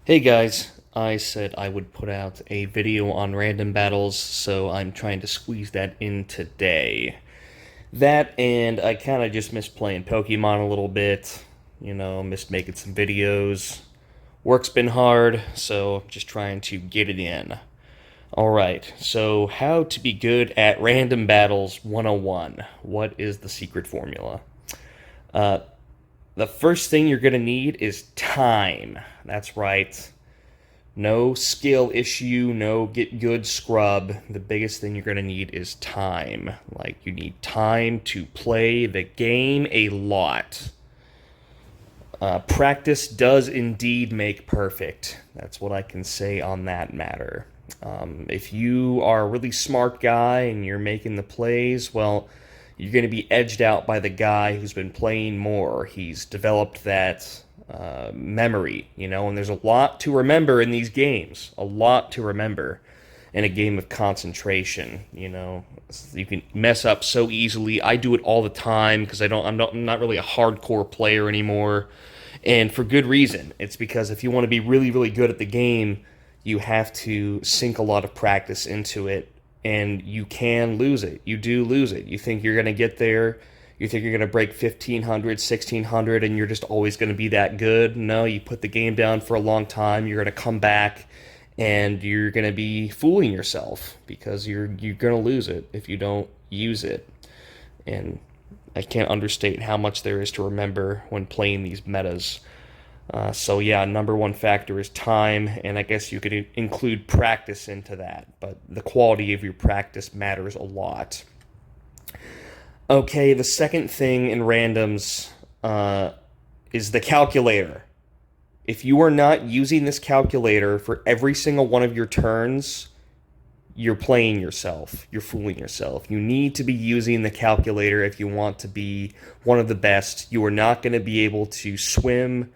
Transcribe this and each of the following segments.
Hey guys, I said I would put out a video on random battles, so I'm trying to squeeze that in today. That and I kind of just missed playing Pokemon a little bit, missed making some videos. Work's been hard, so just trying to get it in. Alright, so how to be good at random battles 101. What is the secret formula? Uh, the first thing you're going to need is time. That's right. No skill issue, no get good scrub. The biggest thing you're going to need is time. Like, you need time to play the game a lot. Practice does indeed make perfect. That's what I can say on that matter. If you are a really smart guy and you're making the plays, well, you're going to be edged out by the guy who's been playing more. He's developed that memory, and there's a lot to remember in these games. A lot to remember in a game of concentration. You can mess up so easily. I do it all the time because I'm not really a hardcore player anymore, and for good reason. It's because if you want to be really, really good at the game, you have to sink a lot of practice into it, and you can lose it. You do lose it. You think you're going to get there. You think you're going to break 1,500, 1,600, and you're just always going to be that good. No, you put the game down for a long time. You're going to come back, and you're going to be fooling yourself because you're going to lose it if you don't use it. And I can't understate how much there is to remember when playing these metas. So yeah, number one factor is time, and I guess you could include practice into that, but the quality of your practice matters a lot. Okay, the second thing in randoms is the calculator. If you are not using this calculator for every single one of your turns, you're playing yourself. You're fooling yourself. You need to be using the calculator if you want to be one of the best. You are not going to be able to swim.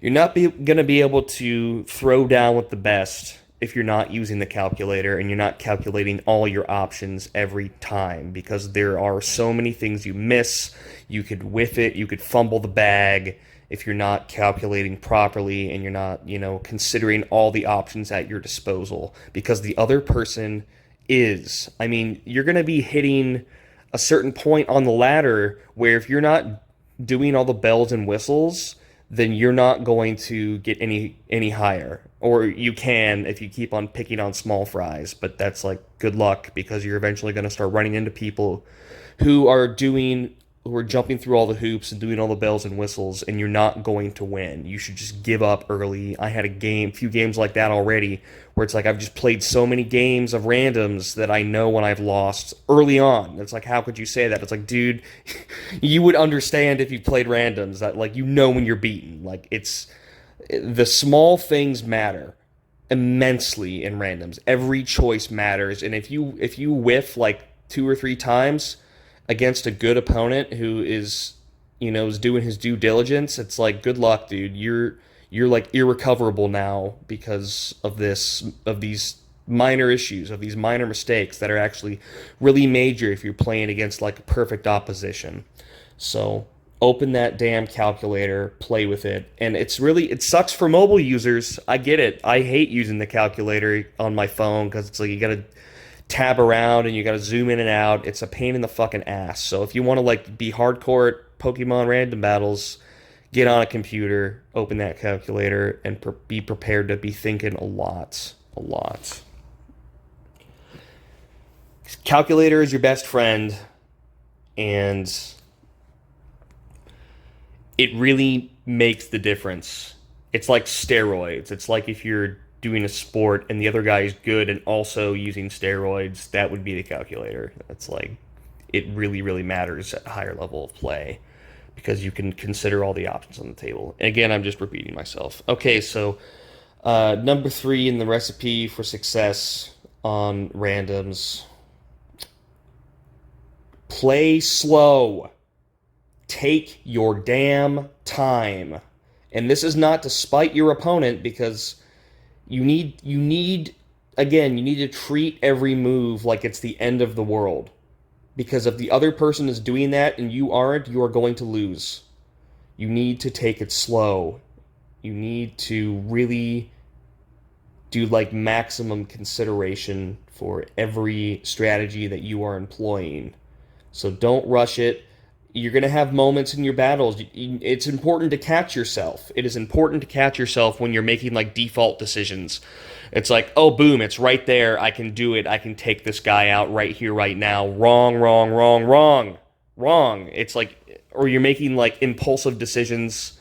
You're not going to be able to throw down with the best if you're not using the calculator and you're not calculating all your options every time, because there are so many things you miss. You could whiff it, you could fumble the bag if you're not calculating properly and you're not, considering all the options at your disposal, because the other person is. I mean, you're going to be hitting a certain point on the ladder where if you're not doing all the bells and whistles, then you're not going to get any higher. Or you can if you keep on picking on small fries, but that's like good luck, because you're eventually going to start running into people who are jumping through all the hoops and doing all the bells and whistles, and you're not going to win. You should just give up early. I had few games like that already, where it's like I've just played so many games of randoms that I know when I've lost early on. It's like, how could you say that? It's like, dude, you would understand if you played randoms that, like, when you're beaten. Like, the small things matter immensely in randoms. Every choice matters, and if you whiff like 2 or 3 times against a good opponent who is doing his due diligence, it's like, good luck, dude. You're like irrecoverable now because of these minor issues, of these minor mistakes that are actually really major if you're playing against like a perfect opposition. So open that damn calculator, play with it. And it sucks for mobile users. I get it. I hate using the calculator on my phone because it's like you gotta tab around and you gotta zoom in and out. It's a pain in the fucking ass. So if you want to like be hardcore at Pokemon random battles, get on a computer, open that calculator, and be prepared to be thinking a lot. A lot. Calculator is your best friend, and it really makes the difference. It's like steroids. It's like if you're doing a sport and the other guy is good and also using steroids, that would be the calculator. It's like, it really, really matters at a higher level of play because you can consider all the options on the table. And again, I'm just repeating myself. Okay, so number 3 in the recipe for success on randoms: play slow. Take your damn time. And this is not to spite your opponent, because you need to treat every move like it's the end of the world. Because if the other person is doing that and you aren't, you are going to lose. You need to take it slow. You need to really do like maximum consideration for every strategy that you are employing. So don't rush it. You're going to have moments in your battles. It's important to catch yourself. It is important to catch yourself when you're making like default decisions. It's like, oh, boom, it's right there. I can do it. I can take this guy out right here, right now. Wrong, wrong, wrong, wrong, wrong. It's like, or you're making like impulsive decisions.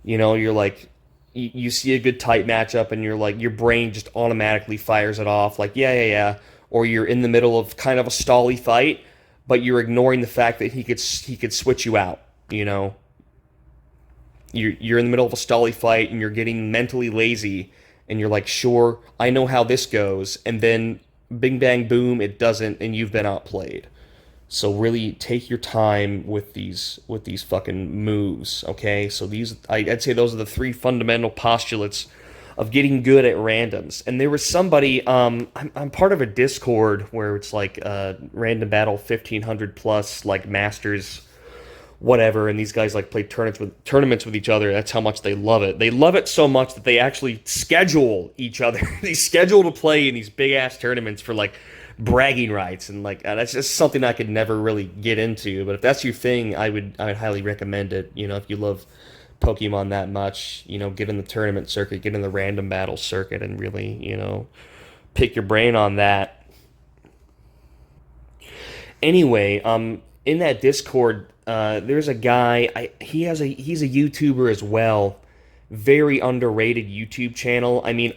You're like, you see a good tight matchup and you're like, your brain just automatically fires it off. Like, yeah, yeah, yeah. Or you're in the middle of kind of a stally fight, but you're ignoring the fact that he could switch you out. You're in the middle of a stally fight and you're getting mentally lazy, and you're like, sure, I know how this goes, and then bing bang boom, it doesn't, and you've been outplayed. So really take your time with these fucking moves, okay? So I'd say those are the three fundamental postulates of getting good at randoms. And there was somebody, I'm part of a Discord where it's like random battle 1500 plus, like masters, whatever, and these guys like play tournaments with each other. That's how much they love it. They love it so much that they actually schedule each other. They schedule to play in these big ass tournaments for like bragging rights, and like that's just something I could never really get into. But if that's your thing, I would highly recommend it. If you love Pokemon that much, get in the tournament circuit, get in the random battle circuit, and really, pick your brain on that. Anyway, in that Discord, there's a guy. He's a YouTuber as well. Very underrated YouTube channel. I mean,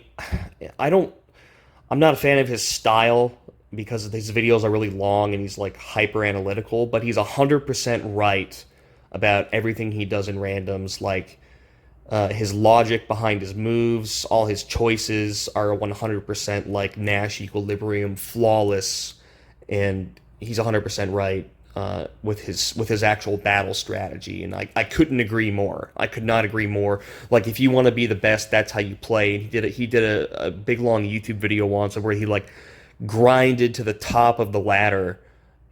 I'm not a fan of his style because his videos are really long and he's like hyper analytical, but he's 100% right about everything he does in randoms. Like his logic behind his moves, all his choices are 100% like Nash equilibrium, flawless, and he's 100% right with his actual battle strategy. And I couldn't agree more. I could not agree more. Like, if you want to be the best, that's how you play. And he did a big long YouTube video once where he like grinded to the top of the ladder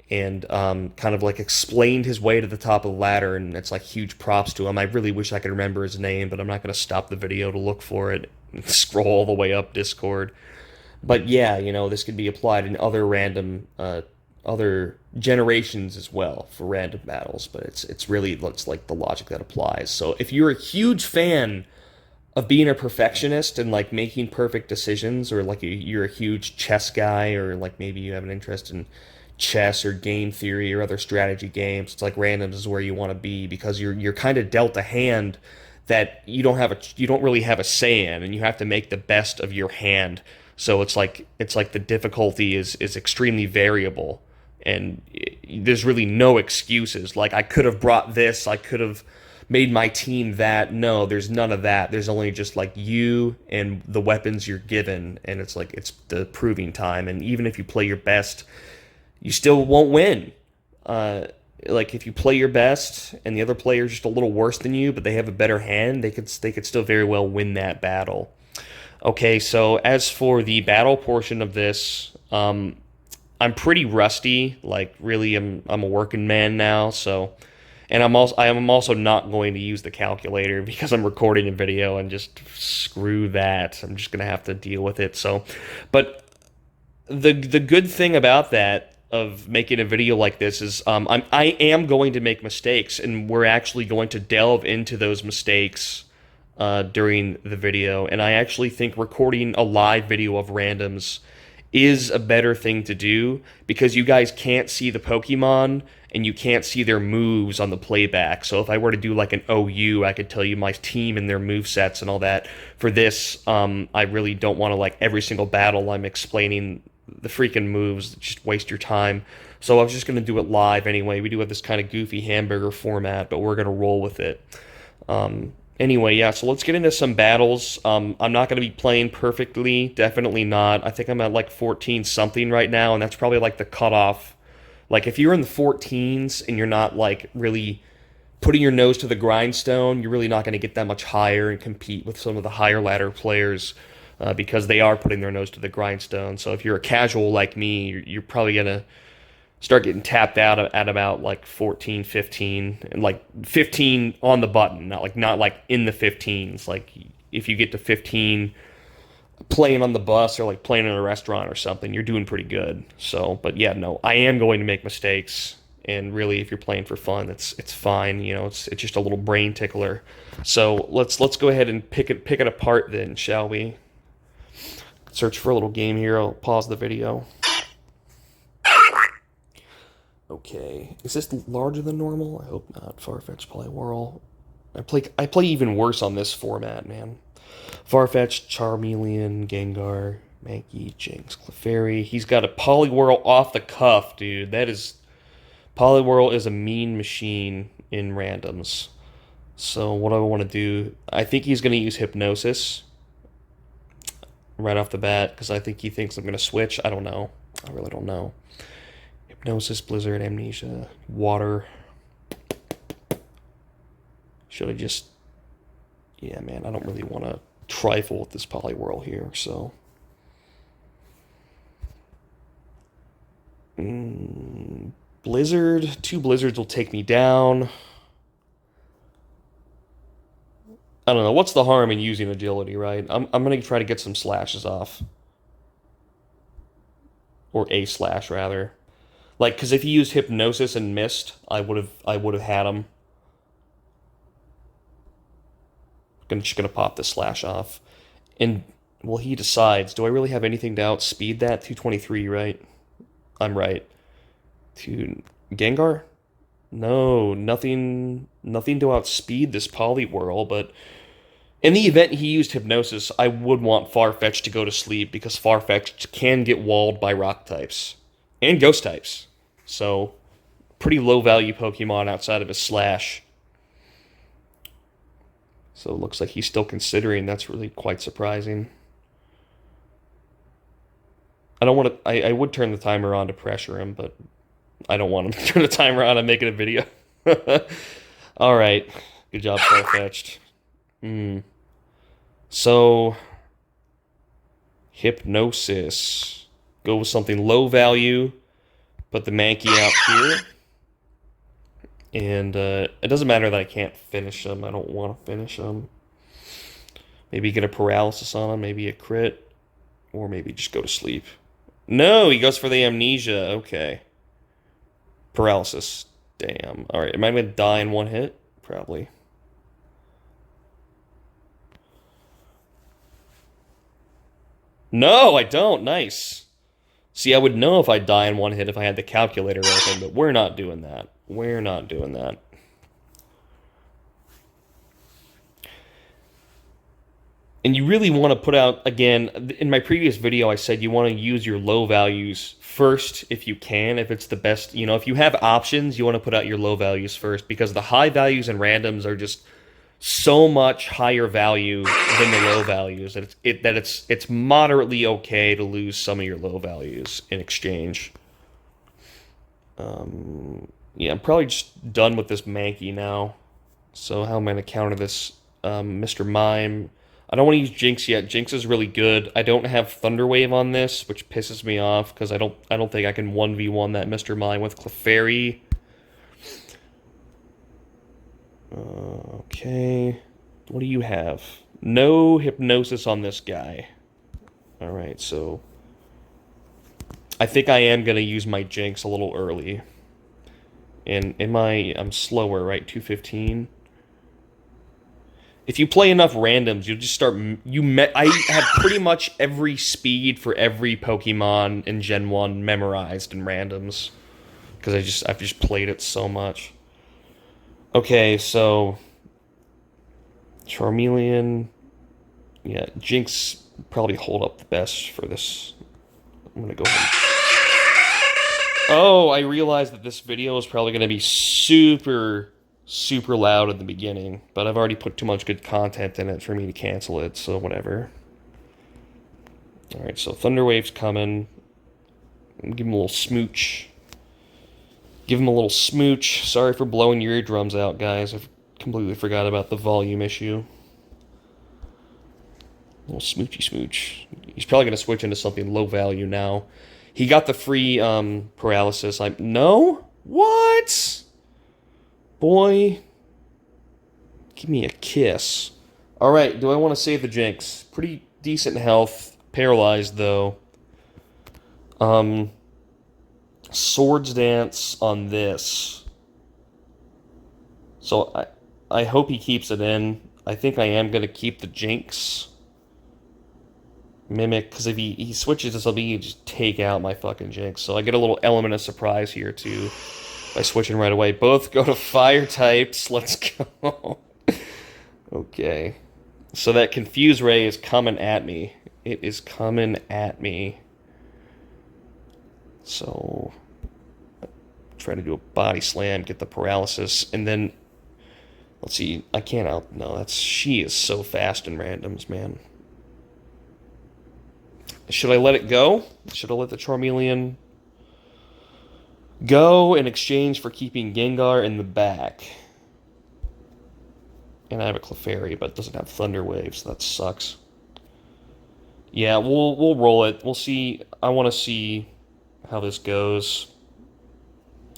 and kind of like explained his way to the top of the ladder, and it's like huge props to him. I really wish I could remember his name, but I'm not going to stop the video to look for it and scroll all the way up Discord. But yeah, this could be applied in other random other generations as well for random battles, but it's like the logic that applies. So if you're a huge fan of being a perfectionist and like making perfect decisions, or like you're a huge chess guy, or like maybe you have an interest in chess or game theory or other strategy games, it's like randoms is where you want to be, because you're kind of dealt a hand that you don't really have a say in, and you have to make the best of your hand. So it's like the difficulty is extremely variable, and there's really no excuses. Like, I could have brought this, I could have made my team that. No, there's none of that. There's only just like you and the weapons you're given, and it's like it's the proving time. And even if you play your best, you still won't win. Like, if you play your best and the other player's just a little worse than you, but they have a better hand, they could still very well win that battle. Okay, so as for the battle portion of this, I'm pretty rusty. Like, really, I'm a working man now. So, and I'm also not going to use the calculator because I'm recording a video, and just screw that. I'm just gonna have to deal with it. So, but the good thing about that, of making a video like this, is I am going to make mistakes, and we're actually going to delve into those mistakes during the video. And I actually think recording a live video of randoms is a better thing to do, because you guys can't see the Pokemon and you can't see their moves on the playback. So if I were to do like an OU, I could tell you my team and their movesets and all that. For this, I really don't want to, like, every single battle I'm explaining the freaking moves, just waste your time. So I was just going to do it live anyway. We do have this kind of goofy hamburger format, but we're going to roll with it. Anyway, yeah, so let's get into some battles. I'm not going to be playing perfectly, definitely not. I think I'm at like 14 something right now, and that's probably like the cutoff. Like, if you're in the 14s and you're not like really putting your nose to the grindstone, you're really not going to get that much higher and compete with some of the higher ladder players, because they are putting their nose to the grindstone. So if you're a casual like me, you're probably going to start getting tapped out at about like 14, 15, and like 15 on the button, not like in the 15s. Like, if you get to 15, playing on the bus or like playing in a restaurant or something, you're doing pretty good. So, but yeah, no, I am going to make mistakes. And really, if you're playing for fun, it's fine. You know, it's just a little brain tickler. So let's go ahead and pick it apart then, shall we? Search for a little game here. I'll pause the video. Okay, is this larger than normal? I hope not. Farfetch Play Whirl. I play even worse on this format, man. Farfetch, Charmeleon, Gengar, Mankey, Jinx, Clefairy. He's got a Poliwhirl off the cuff, dude. Poliwhirl is a mean machine in randoms. So what do I want to do? I think he's going to use Hypnosis right off the bat because I think he thinks I'm going to switch. I don't know. I really don't know. Hypnosis, Blizzard, Amnesia, Water. Should I just... Yeah, man, I don't really want to trifle with this Poliwhirl here, so... Blizzard. 2 Blizzards will take me down. I don't know. What's the harm in using Agility, right? I'm going to try to get some slashes off. Or a slash, rather. Like, because if he used Hypnosis and missed, I would have had him. I'm just gonna pop the slash off, and well, he decides. Do I really have anything to outspeed that? 223, right? I'm right. To Gengar? No, nothing to outspeed this Poliwhirl. But in the event he used Hypnosis, I would want Farfetch to go to sleep because Farfetch can get walled by Rock types and Ghost types. So, pretty low value Pokemon outside of his slash. So it looks like he's still considering. That's really quite surprising. I don't want to... I would turn the timer on to pressure him, but I don't want him to turn the timer on and make it a video. Alright. Good job, Farfetched. So... Hypnosis. Go with something low value. Put the Mankey out here. And it doesn't matter that I can't finish him. I don't want to finish him. Maybe get a paralysis on him. Maybe a crit. Or maybe just go to sleep. No, he goes for the Amnesia. Okay. Paralysis. Damn. Alright, am I going to die in one hit? Probably. No, I don't. Nice. See, I would know if I die in one hit if I had the calculator open, but we're not doing that. We're not doing that. And you really want to put out, again, in my previous video I said you want to use your low values first if you can, if it's the best, you know, if you have options, you want to put out your low values first because the high values and randoms are just so much higher value than the low values that it's moderately okay to lose some of your low values in exchange. Yeah, I'm probably just done with this Mankey now. So how am I going to counter this Mr. Mime? I don't want to use Jinx yet. Jinx is really good. I don't have Thunder Wave on this, which pisses me off because I don't think I can 1v1 that Mr. Mime with Clefairy. Okay. What do you have? No Hypnosis on this guy. Alright, so I think I am going to use my Jinx a little early. And I'm slower, right? 215. If you play enough randoms, you'll just start... I have pretty much every speed for every Pokemon in Gen 1 memorized in randoms. Because I've just played it so much. Okay, so... Charmeleon... Yeah, Jinx probably hold up the best for this. I'm gonna go ahead. Oh, I realized that this video is probably gonna be super loud at the beginning, but I've already put too much good content in it for me to cancel it, so whatever. Alright, so Thunder Wave's coming. Give him a little smooch. Give him a little smooch. Sorry for blowing your eardrums out, guys. I completely forgot about the volume issue. A little smoochy smooch. He's probably going to switch into something low value now. He got the free paralysis. No? What? Boy. Give me a kiss. Alright, do I want to save the Jinx? Pretty decent health. Paralyzed, though. Swords Dance on this. So I hope he keeps it in. I think I am going to keep the Jinx. Mimic, because if he switches to something, he can just take out my fucking Jinx. So I get a little element of surprise here, too, by switching right away. Both go to fire types. Let's go. Okay. So that Confuse Ray is coming at me. It is coming at me. So try to do a body slam, get the paralysis, and then let's see. I can't out. No, that's she is so fast in randoms, man. Should I let it go? Should I let the Charmeleon go in exchange for keeping Gengar in the back? And I have a Clefairy, but it doesn't have Thunder Wave, so that sucks. Yeah, we'll roll it. We'll see. I want to see how this goes.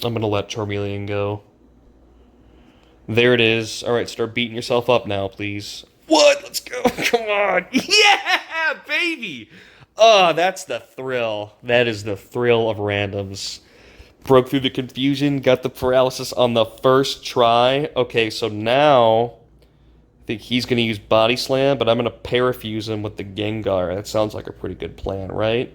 I'm going to let Charmeleon go. There it is. All right, start beating yourself up now, please. What? Let's go. Come on. Yeah, baby. Oh, that's the thrill. That is the thrill of randoms. Broke through the confusion, got the paralysis on the first try. Okay, so now I think he's going to use Body Slam, but I'm going to Parafuse him with the Gengar. That sounds like a pretty good plan, right?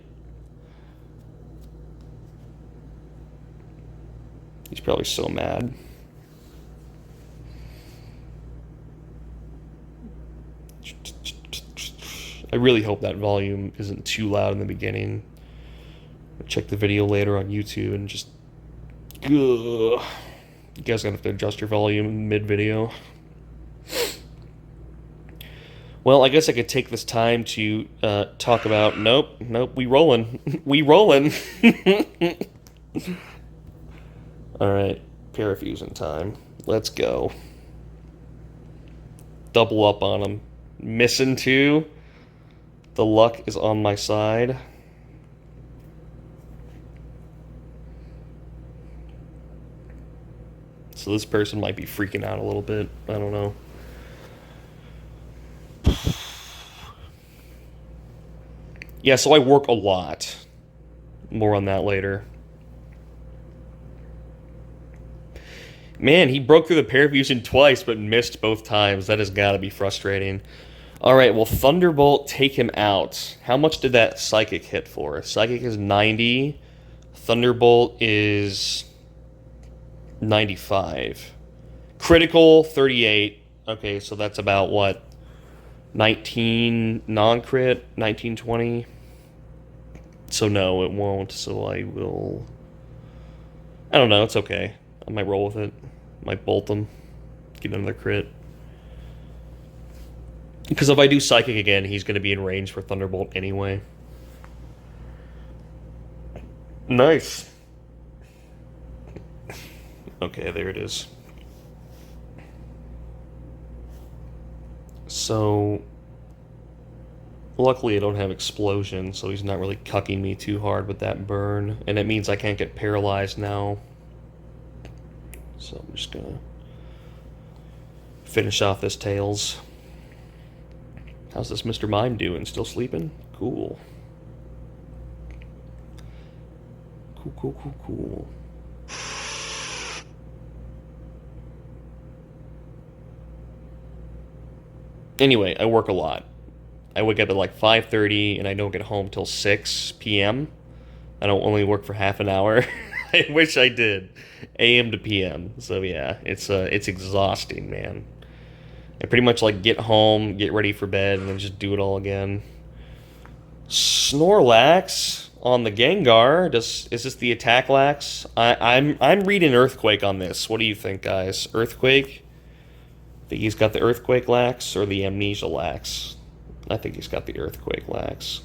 He's probably so mad. I really hope that volume isn't too loud in the beginning. I'll check the video later on YouTube and just... Ugh. You guys are going to have to adjust your volume mid-video. Well, I guess I could take this time to talk about... Nope, we rolling. We rolling. Alright, Parafusing time. Let's go. Double up on him. Missing two. The luck is on my side. So this person might be freaking out a little bit. I don't know. Yeah, so I work a lot. More on that later. Man, he broke through the Parafusion twice, but missed both times. That has got to be frustrating. Alright, well, Thunderbolt, take him out. How much did that Psychic hit for? Psychic is 90. Thunderbolt is 95. Critical, 38. Okay, so that's about, what? 19 non-crit? 19, 20? So no, it won't. So I will... I don't know, it's okay. I might roll with it. Might bolt them. Get another crit. Because if I do Psychic again, he's going to be in range for Thunderbolt anyway. Nice. Okay, there it is. So, luckily I don't have Explosion, so he's not really cucking me too hard with that burn. And it means I can't get paralyzed now. So I'm just going to finish off this Tails. How's this Mr. Mime doing? Still sleeping? Cool. Cool. Anyway, I work a lot. I wake up at like 5:30 and I don't get home till 6 p.m. I don't only work for half an hour. I wish I did. AM to PM. So yeah, it's exhausting, man. I pretty much like get home, get ready for bed, and then just do it all again. Snorlax on the Gengar. Is this the attack lax? I'm reading Earthquake on this. What do you think, guys? Earthquake? Think he's got the Earthquake lax or the Amnesia lax? I think he's got the Earthquake lax.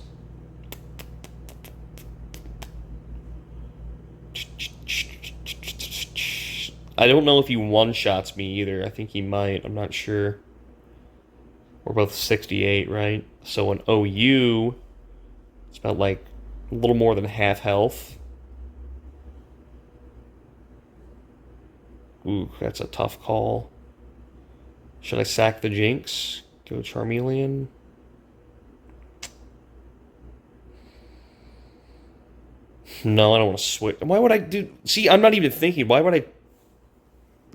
I don't know if he one-shots me either. I think he might. I'm not sure. We're both 68, right? So an OU, it's about like a little more than half health. Ooh, that's a tough call. Should I sack the Jinx? Go Charmeleon? No, I don't want to switch. Why would I do... See, I'm not even thinking. Why would I...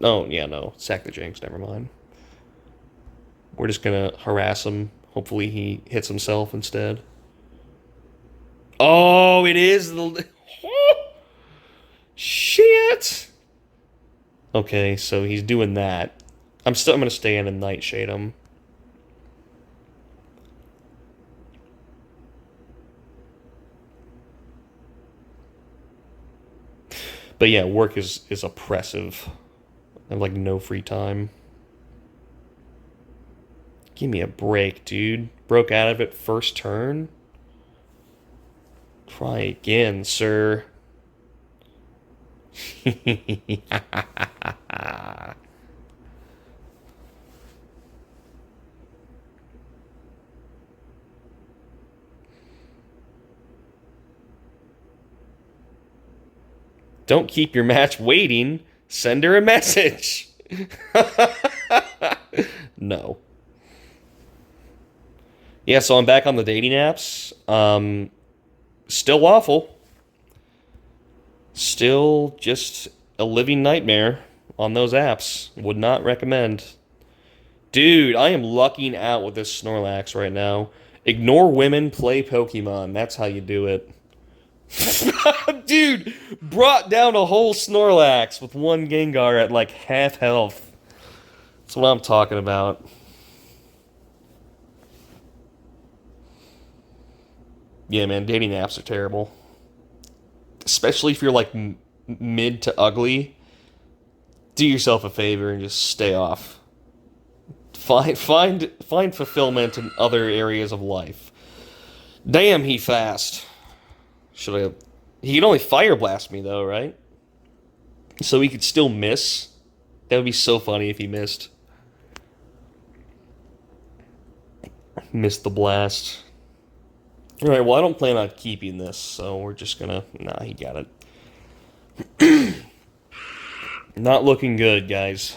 Oh, yeah, no. Sack the Jinx. Never mind. We're just going to harass him. Hopefully he hits himself instead. Oh, it is the... Shit! Okay, so he's doing that. I'm going to stay in and Nightshade him. But yeah, work is oppressive. I have like no free time. Give me a break, dude. Broke out of it first turn? Try again, sir. Don't keep your match waiting. Send her a message. No. Yeah, so I'm back on the dating apps. Still awful. Still just a living nightmare on those apps. Would not recommend. Dude, I am lucking out with this Snorlax right now. Ignore women, play Pokemon. That's how you do it. Dude, brought down a whole Snorlax with one Gengar at like half health. That's what I'm talking about. Yeah, man, dating apps are terrible. Especially if you're like mid to ugly. Do yourself a favor and just stay off. Find fulfillment in other areas of life. Damn, he fast. Should I... He can only Fire Blast me, though, right? So he could still miss. That would be so funny if he missed. Missed the blast. Alright, well, I don't plan on keeping this, so we're just gonna... Nah, he got it. Not looking good, guys.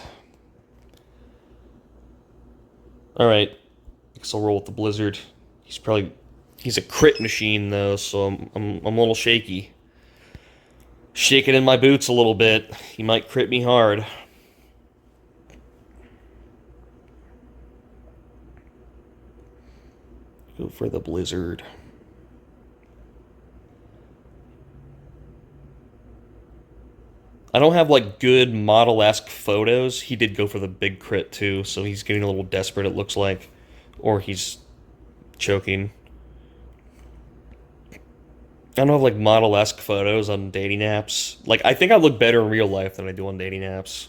Alright. I guess I'll roll with the Blizzard. He's a crit machine, though, so I'm a little shaky. Shaking in my boots a little bit. He might crit me hard. Go for the Blizzard. I don't have, like, good model-esque photos. He did go for the big crit, too, so he's getting a little desperate, it looks like. Or he's choking. I don't have, like, model-esque photos on dating apps. Like, I think I look better in real life than I do on dating apps.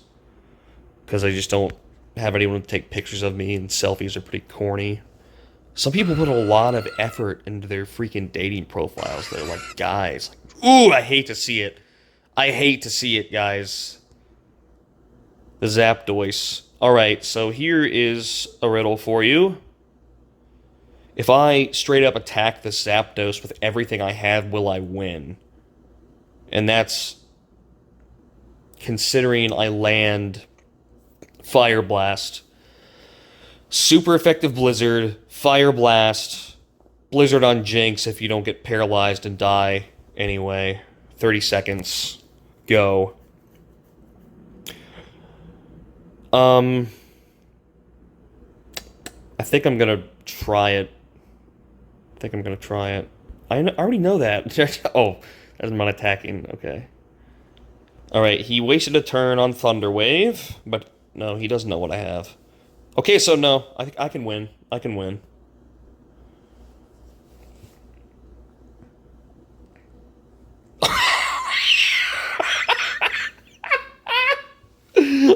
Because I just don't have anyone to take pictures of me, and selfies are pretty corny. Some people put a lot of effort into their freaking dating profiles. They're like, guys. Like, ooh, I hate to see it. I hate to see it, guys. The Zapdos. Alright, so here is a riddle for you. If I straight up attack the Zapdos with everything I have, will I win? And that's considering I land Fire Blast, super effective Blizzard, Fire Blast, Blizzard on Jinx if you don't get paralyzed and die anyway. 30 seconds. Go. I think I'm gonna try it. I already know that. Oh, that's not attacking. Okay. Alright, he wasted a turn on Thunder Wave, but no, he doesn't know what I have. Okay, so no, I think I can win. I can win.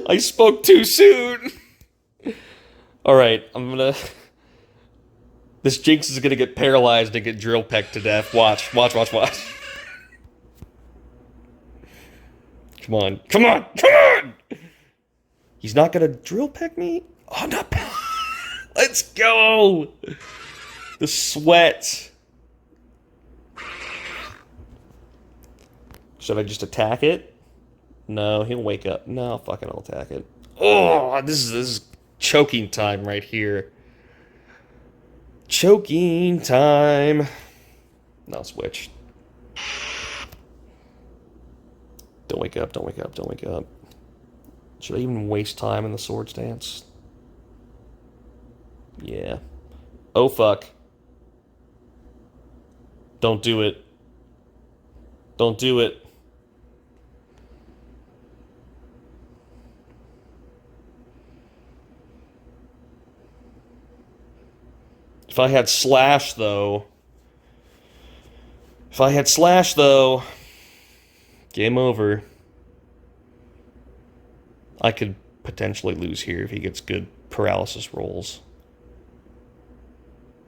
I spoke too soon. Alright, I'm gonna... This Jinx is gonna get paralyzed and get drill pecked to death. Watch. Come on! He's not gonna drill peck me? Oh, no. Let's go! The sweat. Should I just attack it? No, he'll wake up. No, fuck it, I'll attack it. Oh, this is choking time right here. Choking time. No, switch. Don't wake up, don't wake up, don't wake up. Should I even waste time in the swords dance? Yeah. Oh, fuck. Don't do it. Don't do it. If I had Slash, though... If I had Slash, though... Game over. I could potentially lose here if he gets good paralysis rolls.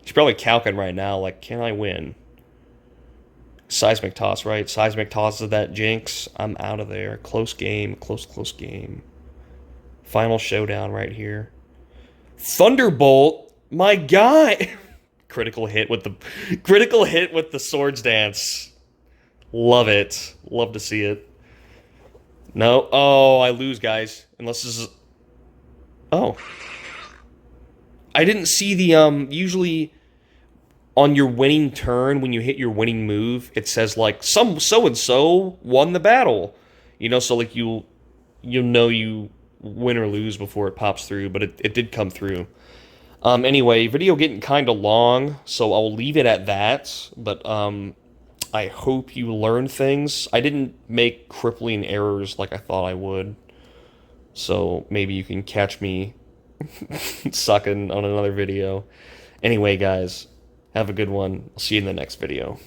He's probably calcing right now, like, can I win? Seismic toss, right? Seismic toss is that jinx. I'm out of there. Close game. Close game. Final showdown right here. Thunderbolt? My guy! Critical hit with the swords dance. Love it. Love to see it. No. Oh, I lose, guys. Unless this is... Oh. I didn't see the, usually on your winning turn, when you hit your winning move, it says, like, some so-and-so won the battle. You know, so, like, you'll know you win or lose before it pops through, but it did come through. Anyway, video getting kind of long, so I'll leave it at that, but, I hope you learned things. I didn't make crippling errors like I thought I would, so maybe you can catch me sucking on another video. Anyway, guys, have a good one. I'll see you in the next video.